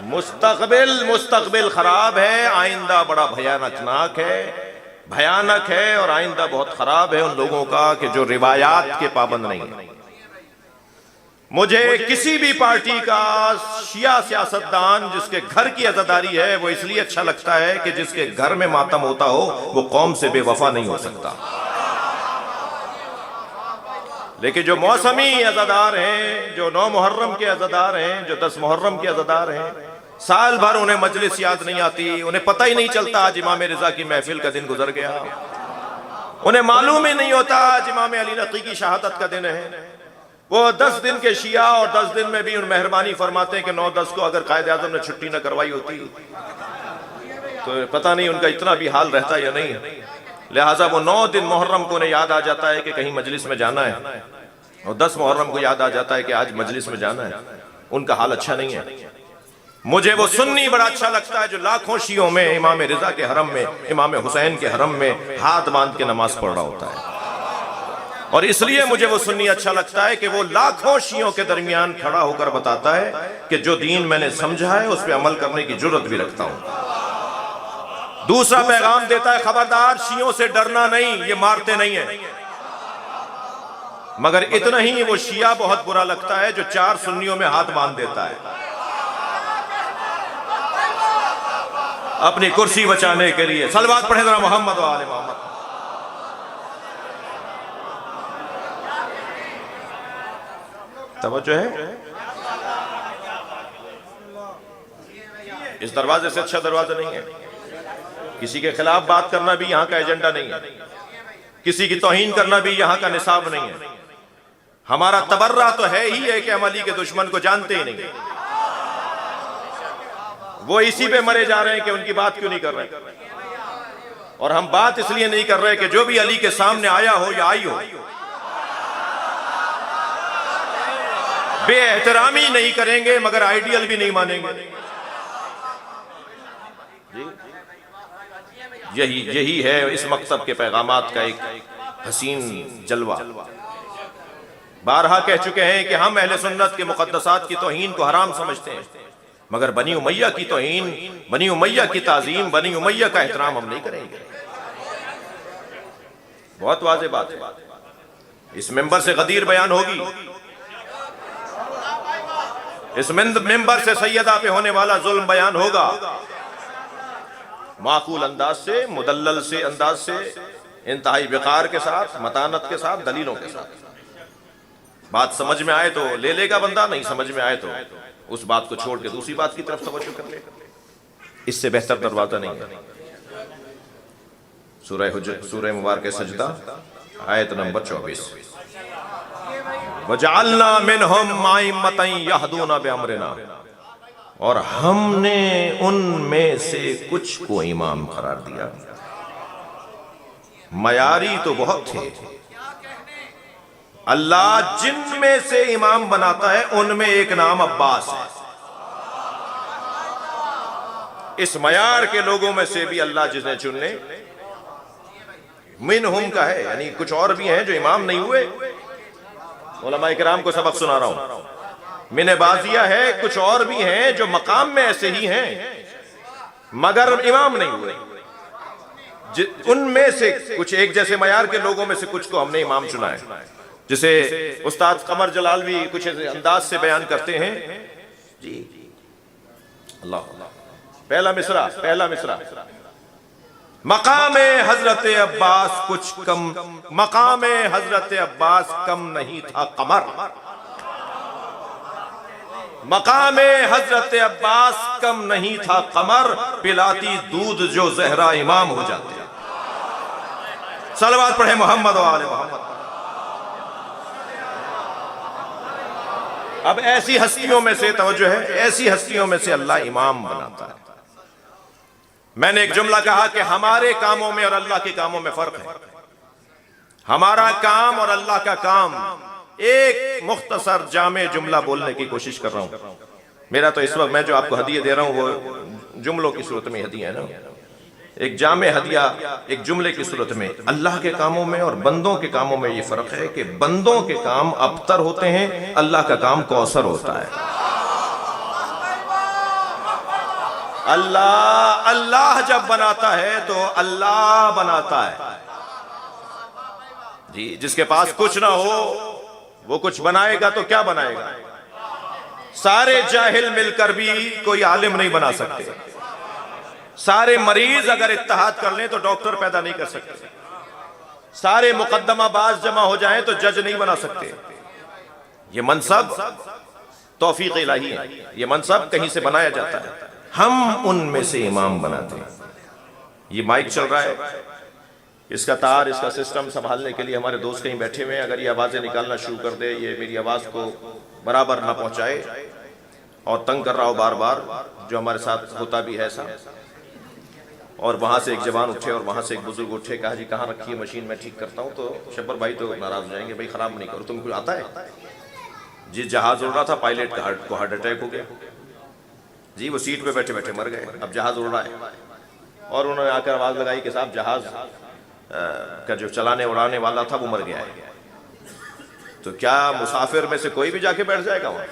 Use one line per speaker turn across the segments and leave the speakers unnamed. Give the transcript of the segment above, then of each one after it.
مستقبل خراب ہے، آئندہ بڑا بھیانک ہے اور آئندہ بہت خراب ہے ان لوگوں کا کہ جو روایات کے پابند نہیں ہیں۔ مجھے کسی بھی پارٹی کا شیعہ سیاستدان جس کے گھر کی عزاداری ہے وہ اس لیے اچھا لگتا ہے کہ جس کے گھر میں ماتم ہوتا ہو وہ قوم سے بے وفا نہیں ہو سکتا، لیکن جو موسمی عزادار ہیں، جو 9 محرم کے عزادار ہیں، جو 10 محرم کے عزادار ہیں، سال بھر انہیں مجلس یاد نہیں آتی، انہیں پتہ ہی نہیں چلتا آج امام رضا کی محفل کا دن گزر گیا، انہیں معلوم ہی نہیں ہوتا آج امام علی نقی کی شہادت کا دن ہے۔ وہ 10 دن کے شیعہ اور 10 دن میں بھی ان مہربانی فرماتے ہیں کہ 9-10 کو اگر قائد اعظم نے چھٹی نہ کروائی ہوتی تو پتہ نہیں ان کا اتنا بھی حال رہتا یا نہیں، لہٰذا وہ 9 دن محرم کو انہیں یاد آ جاتا ہے کہ کہیں مجلس میں جانا ہے، اور 10 محرم کو یاد آ جاتا ہے کہ آج مجلس میں جانا ہے، ان کا حال اچھا نہیں ہے۔ مجھے وہ سنی بڑا اچھا لگتا ہے جو لاکھوں شیعوں میں امام رضا کے حرم میں، امام حسین کے حرم میں ہاتھ باندھ کے نماز پڑھ رہا ہوتا ہے، اور اس لیے مجھے وہ سنی اچھا لگتا ہے کہ وہ لاکھوں شیعوں کے درمیان کھڑا ہو کر بتاتا ہے کہ جو دین میں نے سمجھا ہے اس پہ عمل کرنے کی جرت بھی رکھتا ہوں۔ دوسرا پیغام دیتا ہے خبردار شیعوں سے ڈرنا نہیں، یہ مارتے نہیں ہیں، مگر اتنا ہی وہ شیعہ بہت برا لگتا ہے جو 4 سنیوں میں ہاتھ باندھ دیتا ہے اپنی کرسی بچانے کے لیے۔ صلوات پڑھیں ذرا محمد و آل محمد۔ توجہ ہے؟ اس دروازے سے اچھا دروازہ نہیں ہے۔ کسی کے خلاف بات کرنا بھی یہاں کا ایجنڈا نہیں ہے، کسی کی توہین کرنا بھی یہاں کا نصاب نہیں ہے۔ ہمارا تبرہ تو ہے ہی ہے کہ ہم علی کے دشمن کو جانتے ہی نہیں، وہ اسی پہ مرے جا رہے ہیں کہ ان کی بات کیوں نہیں کر رہے، اور ہم بات اس لیے نہیں کر رہے کہ جو بھی علی کے سامنے آیا ہو یا آئی ہو بے احترامی نہیں کریں گے مگر آئیڈیل بھی نہیں مانیں گے۔ یہی ہے اس مکتب کے پیغامات کا ایک حسین جلوہ۔ بارہا کہہ چکے ہیں کہ ہم اہل سنت کے مقدسات کی توہین کو حرام سمجھتے ہیں، مگر بنی امیہ کی توہین، بنی امیہ کی تعظیم، بنی امیہ کا احترام ہم نہیں کریں گے۔ بہت واضح بات ہے، اس ممبر سے غدیر بیان ہوگی، اس ممبر سے سیدہ پہ ہونے والا ظلم بیان ہوگا، معقول انداز سے، مدلل سے انداز سے، انتہائی وقار کے ساتھ، متانت کے ساتھ، دلیلوں کے ساتھ۔ بات سمجھ میں آئے تو لے لے گا بندہ، نہیں سمجھ میں آئے تو اس بات کو چھوڑ کے دوسری بات کی طرف توجہ کر لے، اس سے بہتر دروازہ نہیں ہے۔ سورہ مبارکہ سجدہ آیت نمبر 24۔ وَجَعَلْنَا مِنْهُمْ أَئِمَّةً يَهْدُونَ بِأَمْرِنَا، اور ہم نے ان میں سے کچھ کو امام قرار دیا۔ معیاری تو بہت تھے، اللہ جن میں سے امام بناتا ہے ان میں ایک نام عباس ہے۔ اس معیار کے لوگوں میں سے بھی اللہ جنہیں چن لے، منہم کا ہے، یعنی کچھ اور بھی ہیں جو امام نہیں ہوئے۔ علماء کرام کو سبق سنا رہا ہوں، من بازیہ ہے، کچھ اور بھی ہیں جو مقام میں ایسے ہی ہیں مگر امام نہیں ہوئے۔ ان میں سے کچھ ایک جیسے معیار کے لوگوں میں سے کچھ کو ہم نے امام چنا ہے، جسے استاد قمر جلال بھی کچھ انداز سے بیان کرتے ہیں۔ جی اللہ، پہلا مصرع، مقام حضرت عباس کچھ کم، مقام حضرت عباس کم نہیں تھا قمر، مقام حضرت عباس کم نہیں تھا قمر، پلاتی دودھ جو زہرا امام ہو جاتے۔ صلوات پڑھیں محمد و آل محمد۔ اب ایسی ہستیوں میں سے توجہ ہے، ایسی ہستیوں میں سے اللہ امام بناتا ہے۔ میں نے ایک جملہ کہا کہ ہمارے کاموں میں اور اللہ کے کاموں میں فرق ہے۔ ہمارا کام اور اللہ کا کام، ایک مختصر جامع جملہ بولنے کی کوشش کر رہا ہوں۔ میرا تو اس وقت میں جو آپ کو ہدیہ دے رہا ہوں وہ جملوں کی صورت میں ہدیہ ہے نا، ایک جامع ہدیہ ایک جملے کی صورت میں۔ اللہ کے کاموں میں اور بندوں کے کاموں میں یہ فرق ہے کہ بندوں کے کام ابتر ہوتے ہیں، اللہ کا کام کوثر ہوتا ہے۔ اللہ اللہ جب بناتا ہے تو اللہ بناتا ہے جی. جس کے پاس کچھ نہ ہو وہ کچھ بنائے گا تو کیا بنائے گا؟ سارے جاہل مل کر بھی کوئی عالم نہیں بنا سکتے. سارے مریض اگر اتحاد کر لیں تو ڈاکٹر پیدا نہیں کر سکتے. سارے مقدمہ باز جمع ہو جائیں تو جج نہیں بنا سکتے. یہ منصب توفیق الہی ہے. یہ منصب کہیں سے بنایا جاتا ہے. ہم ان میں سے امام بناتے ہیں. یہ مائک چل رہا ہے, اس کا تار, اس کا سسٹم سنبھالنے کے لیے ہمارے دوست کہیں بیٹھے ہوئے ہیں. اگر یہ آوازیں نکالنا شروع کر دے, یہ میری آواز کو برابر نہ پہنچائے اور تنگ کر رہا ہو بار بار, جو ہمارے ساتھ ہوتا بھی ہے ایسا, اور وہاں سے ایک جوان اٹھے اور وہاں سے ایک بزرگ اٹھے, کہا جی کہاں رکھی ہے مشین, میں ٹھیک کرتا ہوں, تو شبر بھائی تو ناراض ہو جائیں گے, بھائی خراب نہیں کرو, تم کو آتا ہے؟ جی جہاز اڑ رہا تھا, پائلٹ کو ہارٹ اٹیک ہو گیا جی, وہ سیٹ پہ بیٹھے بیٹھے مر گئے. اب جہاز اڑ رہا ہے اور انہوں نے آ کر آواز لگائی کہ صاحب جہاز کا جو چلانے اڑانے والا تھا وہ مر گیا ہے. تو کیا مسافر میں سے کوئی بھی جا کے بیٹھ جائے گا وہاں؟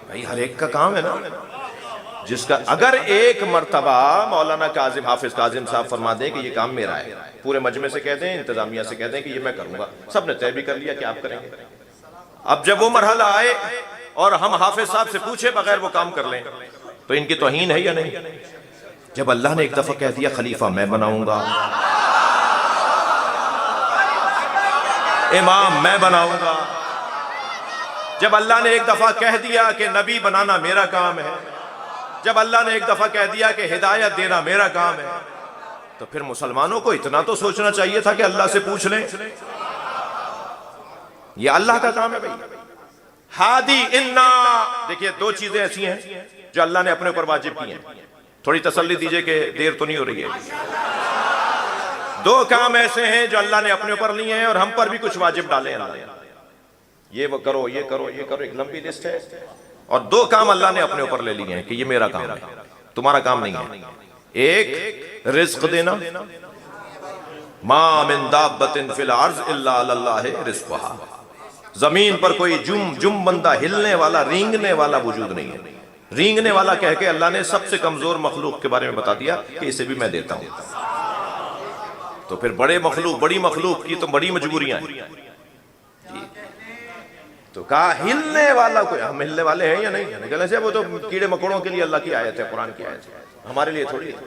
بھائی ہر ایک کا کام ہے نا, جس کا اگر ایک مرتبہ مولانا کاظم, حافظ کاظم صاحب فرما دیں کہ یہ کام میرا ہے, پورے مجمع سے کہہ دیں, انتظامیہ سے کہہ دیں کہ یہ میں کروں گا, سب نے طے بھی کر لیا کہ آپ کریں گے. اب جب وہ مرحلہ آئے اور ہم حافظ صاحب سے پوچھے بغیر وہ کام کر لیں تو ان کی توہین ہے یا نہیں؟ جب اللہ نے ایک دفعہ کہہ دیا خلیفہ میں بناؤں گا, امام میں بناؤں گا, جب اللہ نے ایک دفعہ کہہ دیا کہ نبی بنانا میرا کام ہے, جب اللہ نے ایک دفعہ کہہ دیا کہ ہدایت دینا میرا کام ہے, تو پھر مسلمانوں کو اتنا تو سوچنا چاہیے تھا کہ اللہ سے پوچھ لیں. یہ اللہ کا کام ہے بھائی. ہادی انا, دیکھیے دو چیزیں ایسی ہیں جو اللہ نے اپنے اوپر واجب کی ہیں. تھوڑی تسلی دیجئے کہ دیر تو نہیں ہو رہی ہے. دو کام ایسے ہیں جو اللہ نے اپنے اوپر لیے ہیں اور ہم پر بھی کچھ واجب ڈالے ہیں اللہ نے. یہ وہ کرو, یہ کرو, یہ کرو, ایک لمبی لسٹ ہے. اور دو کام اللہ نے اپنے اوپر لے لیے ہیں کہ یہ میرا کام ہے, تمہارا کام نہیں ہے. ایک رزق دینا, ما من دابۃ فی الارض الا علی اللہ رزقھا, زمین پر کوئی جم بندہ ہلنے والا, رینگنے والا وجود نہیں ہے. رینگنے والا کہہ کے اللہ نے سب سے کمزور مخلوق کے بارے میں بتا دیا کہ اسے بھی میں دیتا ہوں. تو پھر بڑے مخلوق, بڑی مخلوق کی تو بڑی مجبوریاں ہیں. تو کہا ہلنے والا کوئی, ہم ہلنے والے ہیں یا نہیں؟ کہنے سے وہ تو کیڑے مکوڑوں کے لیے اللہ کی آیت ہے, قرآن کی آیت ہے, ہمارے لیے تھوڑی ہے.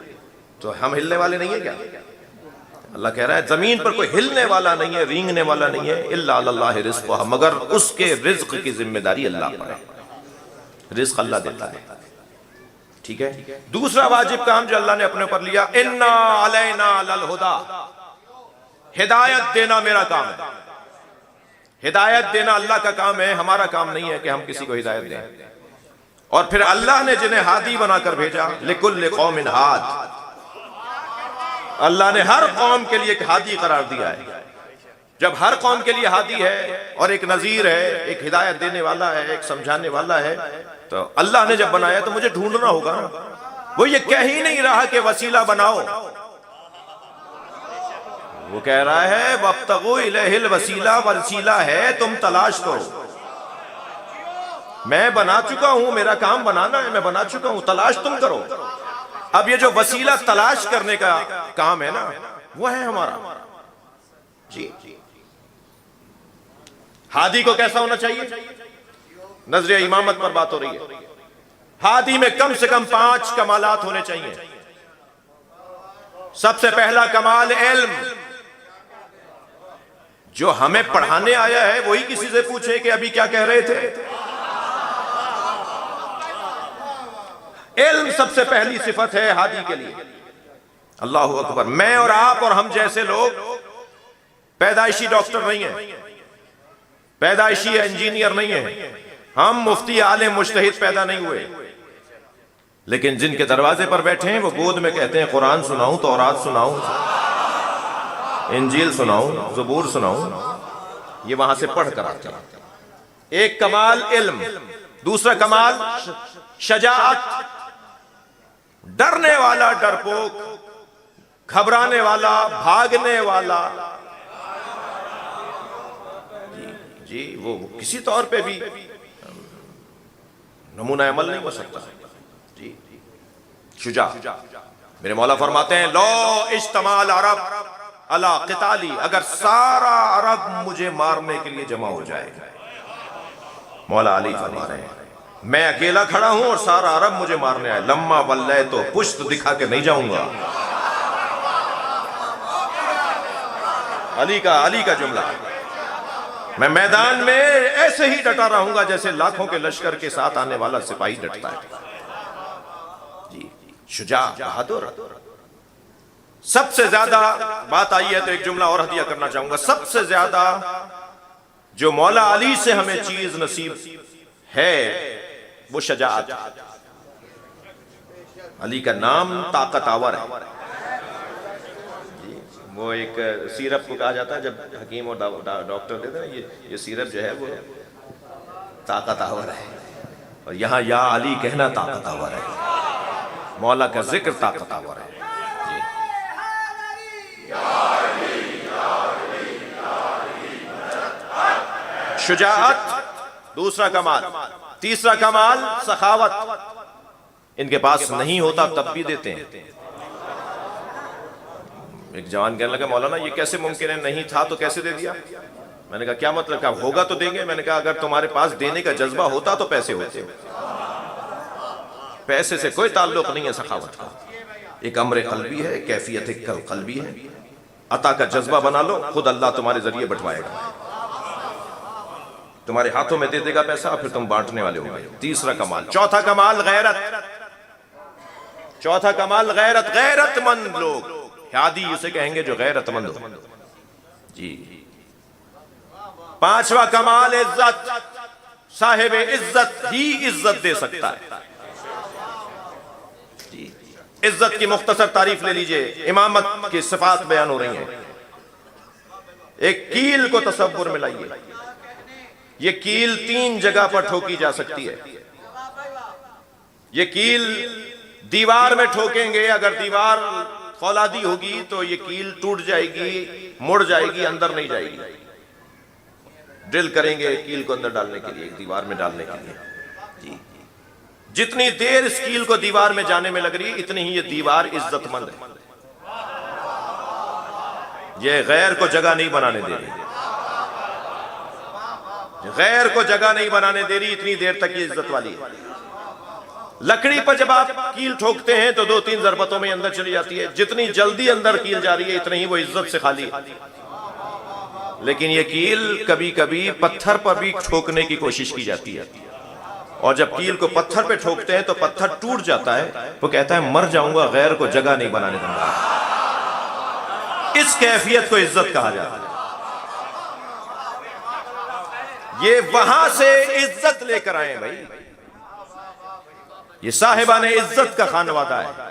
تو ہم ہلنے والے نہیں ہیں کیا؟ اللہ کہہ رہا ہے زمین پر کوئی ہلنے والا نہیں ہے, رینگنے والا نہیں ہے, الا علی اللہ رزقھا, مگر اس کے رزق کی ذمہ داری اللہ پر ہے. رزق اللہ دیتا ہے. ٹھیک ہے. دوسرا واجب کام جو اللہ نے اپنے اوپر لیا, انا علینا للہدی, ہدایت دینا میرا کام ہے. ہدایت دینا اللہ کا کام ہے, ہمارا کام نہیں ہے کہ ہم کسی کو ہدایت دیں. اور پھر اللہ نے جنہیں ہادی بنا کر بھیجا, لکل قوم ہاد, اللہ نے ہر قوم کے لیے ایک ہادی قرار دیا ہے. جب ہر قوم کے لیے ہادی ہے اور ایک نذیر ہے, ایک ہدایت دینے والا ہے, ایک سمجھانے والا ہے, تو اللہ نے جب بنایا تو مجھے ڈھونڈنا ہوگا نا. وہ یہ کہہ ہی نہیں رہا کہ وسیلہ بناؤ, وہ کہہ رہا ہے وَابْتَغُوا إِلَيْهِ الْوَسِيلَةَ, وسیلہ ہے تم تلاش کرو. میں بنا چکا ہوں, میرا کام بنانا ہے, میں بنا چکا ہوں, تلاش تم کرو. اب یہ جو وسیلہ تلاش کرنے کا کام ہے نا, وہ ہے ہمارا. جی ہادی کو کیسا ہونا چاہیے؟ نظر امامت پر بات ہو رہی ہے. ہادی میں کم سے کم 5 کمالات ہونے چاہیے. سب سے پہلا کمال علم. جو ہمیں پڑھانے آیا ہے وہی کسی سے پوچھے کہ ابھی کیا کہہ رہے تھے. علم سب سے پہلی صفت ہے ہادی کے لیے. اللہ اکبر. میں اور آپ اور ہم جیسے لوگ پیدائشی ڈاکٹر نہیں ہیں, پیدائشی انجینئر نہیں ہیں, ہم مفتی عالم مجتہد پیدا نہیں ہوئے. لیکن جن کے دروازے پر بیٹھے ہیں وہ گود میں کہتے ہیں قرآن سناؤں, تورات سناؤں, انجیل سناؤں, زبور سناؤں. یہ وہاں سے پڑھ کر آتے ہیں. ایک کمال علم. دوسرا کمال شجاعت. ڈرنے والا ڈرپوک, گھبرانے والا, بھاگنے والا, جی وہ کسی طور پہ بھی نمونہ عمل نہیں ہو سکتا. جی شجاع. میرے مولا فرماتے ہیں لو اجتماع العرب علی قتالی، اگر سارا عرب مجھے مارنے کے لیے جمع ہو جائے. مولا علی فرما رہے ہیں میں اکیلا کھڑا ہوں اور سارا عرب مجھے مارنے آئے، لما ولے تو پشت دکھا کے نہیں جاؤں گا. علی کا جملہ. میں میدان میں ایسے ہی ڈٹا رہوں گا جیسے لاکھوں کے لشکر کے ساتھ آنے والا سپاہی ڈٹتا ہے. جی شجاع، بہادر. سب سے زیادہ بات آئی ہے تو ایک جملہ اور ہدیہ کرنا چاہوں گا. سب سے زیادہ جو مولا علی سے ہمیں چیز نصیب ہے وہ شجاعت. علی کا نام طاقت آور ہے. وہ ایک سیرپ کو کہا جاتا ہے جب حکیم اور ڈاکٹر دیتے ہیں یہ سیرپ جو ہے وہ طاقت آور ہے، اور یہاں یا علی کہنا طاقت آور ہے. مولا کا ذکر طاقت آور ہے. شجاعت دوسرا کمال. تیسرا کمال سخاوت. ان کے پاس نہیں ہوتا تب بھی دیتے ہیں. ایک جوان کہنے لگا مولانا یہ کیسے ممکن ہے، نہیں تھا تو کیسے دے دیا؟ میں نے کہا کیا مطلب؟ کہا ہوگا تو دیں گے. میں نے کہا اگر تمہارے پاس دینے کا جذبہ ہوتا تو پیسے ہوتے. پیسے سے کوئی تعلق نہیں ہے سخاوت کا. ایک امر قلبی ہے، کیفیت قلبی ہے. عطا کا جذبہ بنا لو، خود اللہ تمہارے ذریعے بٹوائے گا. تمہارے ہاتھوں میں دے دے گا پیسہ، پھر تم بانٹنے والے ہو گئے. تیسرا کمال. چوتھا کمال غیرت. چوتھا کمال غیرت. غیرت مند لوگ، ہادی اسے کہیں گے جو غیرت مند ہو. جی. پانچواں کمال عزت. صاحب عزت ہی عزت دے سکتا ہے. جی. عزت کی مختصر تعریف لے لیجئے. امامت کی صفات بیان ہو رہی ہیں. ایک کیل کو تصور میں لائیے. یہ کیل 3 جگہ پر ٹھوکی جا سکتی ہے. یہ کیل دیوار میں ٹھوکیں گے، اگر دیوار فولادی ہوگی تو یہ کیل ٹوٹ جائے گی، مڑ جائے گی، اندر نہیں جائے گی. ڈرل کریں گے کیل کو اندر ڈالنے کے لیے، دیوار میں ڈالنے کے لیے. جی. جتنی دیر اس کیل کو دیوار میں جانے میں لگ رہی اتنی ہی یہ دیوار عزت مند ہے. یہ غیر کو جگہ نہیں بنانے دے رہی. غیر کو جگہ نہیں بنانے دے رہی، اتنی دیر تک یہ عزت والی ہے. لکڑی پر جب آپ کیل ٹھوکتے ہیں تو 2-3 ضربتوں میں اندر چلی جاتی ہے. جتنی جلدی اندر کیل جا رہی ہے اتنی ہی وہ عزت سے خالی ہے. لیکن یہ کیل کبھی کبھی پتھر پر بھی ٹھوکنے کی کوشش کی جاتی ہے، اور جب کیل کو پتھر پہ ٹھوکتے ہیں تو پتھر ٹوٹ جاتا ہے. وہ کہتا ہے مر جاؤں گا، غیر کو جگہ نہیں بنانے دوں گا. اس کیفیت کو عزت کہا جاتا ہے. یہ وہاں سے عزت لے کر آئے بھائی. یہ صاحبان عزت کا خانوادہ ہے.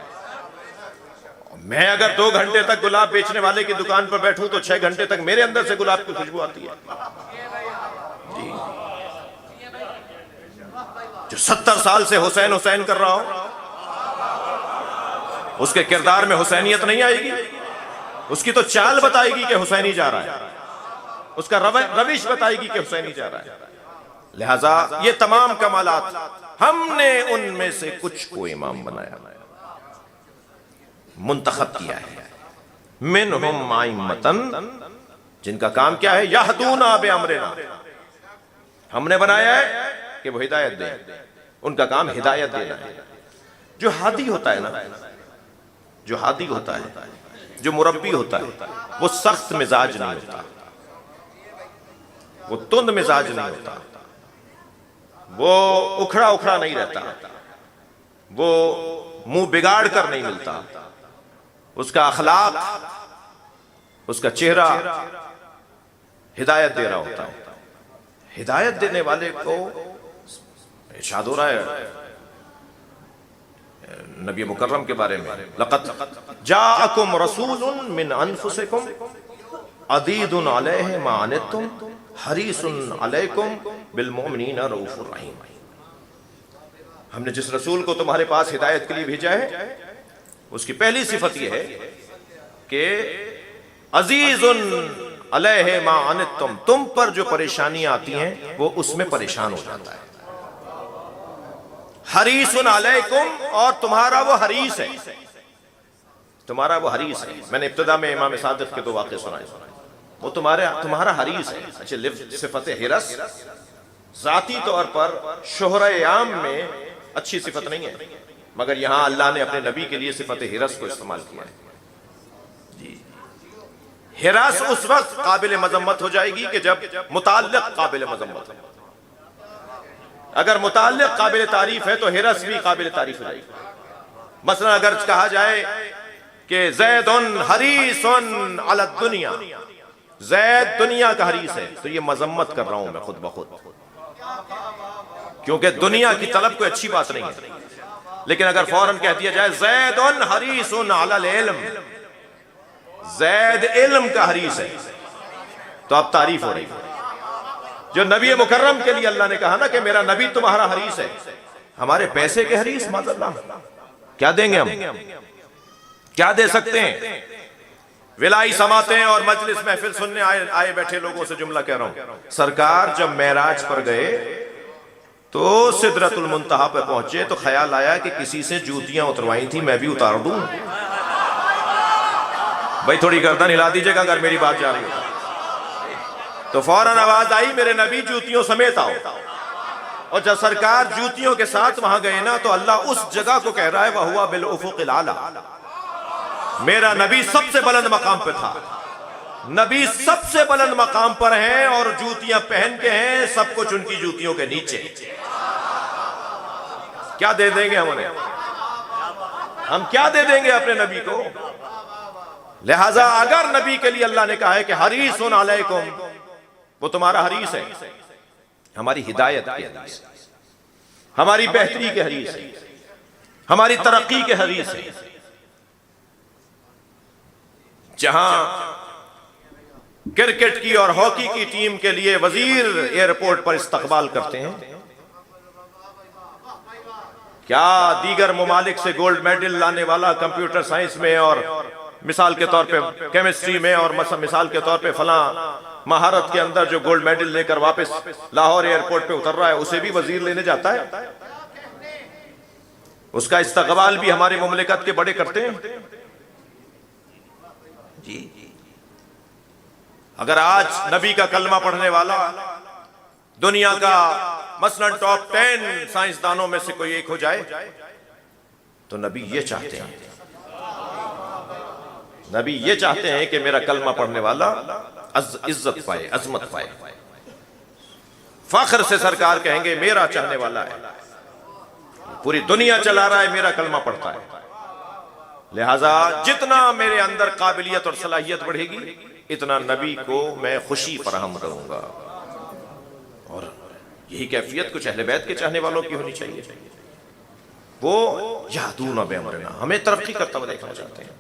میں اگر 2 گھنٹے تک گلاب بیچنے والے کی دکان پر بیٹھوں تو 6 گھنٹے تک میرے اندر سے گلاب کی خوشبو آتی ہے. جی. جو 70 سال سے حسین حسین کر رہا ہو، اس کے کردار میں حسینیت نہیں آئے گی. اس کی تو چال بتائے گی کہ حسینی جا رہا ہے، اس کا روش بتائے گی کہ حسینی جا رہا ہے. لہذا یہ تمام کمالات ہم نے ان میں سے کچھ کو امام بنایا، منتخب کیا ہے. منہم ائمۃ، جن کا کام کیا ہے، یہدونا بامرنا. ہم نے بنایا ہے کہ وہ ہدایت دیں. ان کا کام ہدایت دینا ہے. جو ہادی ہوتا ہے نا، جو ہادی ہوتا ہے، جو مربی ہوتا ہے، وہ سخت مزاج نہیں ہوتا، وہ تند مزاج نہیں ہوتا، وہ اکھڑا اکھڑا نہیں رہتا، وہ منہ بگاڑ کر نہیں ملتا. اس کا اخلاق، اس کا چہرہ ہدایت دے رہا ہوتا ہے. ہدایت دینے والے کو ارشاد ہو رہا ہے نبی مکرم کے بارے میں، لقد جاءکم رسول من انفسکم عزیز علیہ ما عنتم حریص علیکم بالمؤمنین رؤوف الرحیم. ہم نے جس رسول کو تمہارے پاس ہدایت کے لیے بھیجا ہے، اس کی پہلی صفت یہ ہے کہ عزیز علیہ ما عنتم، تم پر جو پریشانیاں آتی ہیں وہ اس میں پریشان ہو جاتا ہے. حریص علیکم، اور تمہارا وہ حریص ہے، تمہارا وہ حریص ہے۔ میں نے ابتدا میں امام صادق کے دو واقعے سنائے، وہ تمہارا حریص ہے۔ اچھا، صفت حرص ذاتی طور پر شہرہ عام میں اچھی صفت نہیں ہے، مگر یہاں اللہ نے اپنے نبی کے لیے صفت حرص کو استعمال کیا ہے۔ جی، حرص اس وقت قابل مذمت ہو جائے گی کہ جب متعلق قابل مذمت ہے۔ اگر متعلق قابل تعریف ہے تو حرص بھی قابل تعریف ہو جائے گی۔ مثلا اگر کہا جائے کہ زید حریص علی الدنیا، زید دنیا کا حریص ہے، تو یہ مذمت کر رہا ہوں میں خود بخود، کیونکہ دنیا کی طلب کوئی اچھی بات نہیں ہے۔ لیکن اگر فوراً کہہ دیا جائے زید حریص علی العلم، زید علم کا حریص ہے، تو اب تعریف ہو رہی ہے۔ جو نبی مکرم کے لیے اللہ نے کہا نا کہ میرا نبی تمہارا حریص ہے، ہمارے پیسے کے حریص، معاذ اللہ، کیا دیں گے ہم؟ کیا دے سکتے ہیں؟ ولائی سماعتیں اور مجلس محفل سننے آئے بیٹھے لوگوں سے جملہ کہہ رہا ہوں، سرکار جب معراج پر گئے تو سدرۃ المنتہا پہ پہنچے تو خیال آیا کہ کسی سے جوتیاں اتروائی تھی، میں بھی اتار دوں۔ بھائی تھوڑی گردن ہلا دیجئے گا اگر میری بات جا رہی ہے تو۔ فوراً آواز آئی میرے نبی جوتیوں سمیت آؤ، اور جب سرکار جوتیوں کے ساتھ وہاں گئے نا تو اللہ اس جگہ کو کہہ رہا ہے وَهُوَ بِالْأُفُقِ الْأَعْلَىٰ، میرا نبی سب سے بلند مقام پہ تھا، نبی سب سے بلند مقام پر ہیں اور جوتیاں پہن کے ہیں، سب کچھ ان کی جوتیوں کے نیچے۔ کیا دے دیں گے ہم کیا دے دیں گے اپنے نبی کو؟ لہٰذا اگر نبی کے لیے اللہ نے کہا ہے کہ حریص علیکم، وہ تمہارا حریص ہے، ہماری ہدایت کے حریص ہے، ہماری بہتری کے حریص ہے، ہماری ترقی کے حریص ہے۔ جہاں کرکٹ کی اور ہاکی کی ٹیم کے لیے وزیر ایئرپورٹ پر استقبال کرتے ہیں، کیا دیگر ممالک سے گولڈ میڈل لانے والا کمپیوٹر سائنس میں اور مثال کے طور پہ کیمسٹری میں اور مثال کے طور پہ فلاں مہارت کے اندر جو گولڈ میڈل لے کر واپس لاہور ایئرپورٹ پہ اتر رہا ہے، اسے بھی وزیر لینے جاتا ہے؟ اس کا استقبال بھی ہمارے مملکت کے بڑے کرتے ہیں۔ جی، اگر آج نبی کا کلمہ پڑھنے والا دنیا کا مثلاً ٹاپ 10 سائنسدانوں میں سے کوئی ایک ہو جائے تو نبی یہ چاہتے ہیں، نبی یہ چاہتے ہیں کہ میرا کلمہ پڑھنے والا عزت پائے، عظمت پائے، فخر سے سرکار کہیں گے میرا چاہنے والا ہے، پوری دنیا چلا رہا ہے، میرا کلمہ پڑھتا ہے۔ لہٰذا جتنا میرے اندر قابلیت اور صلاحیت بڑھے گی اتنا نبی کو میں خوشی فراہم کروں گا۔ اور یہی کیفیت کچھ اہل بیت کے چاہنے والوں کی ہونی چاہیے، وہ یہدون بامرنا، ہمیں ترقی کرتا ہوا دیکھنا چاہتے ہیں۔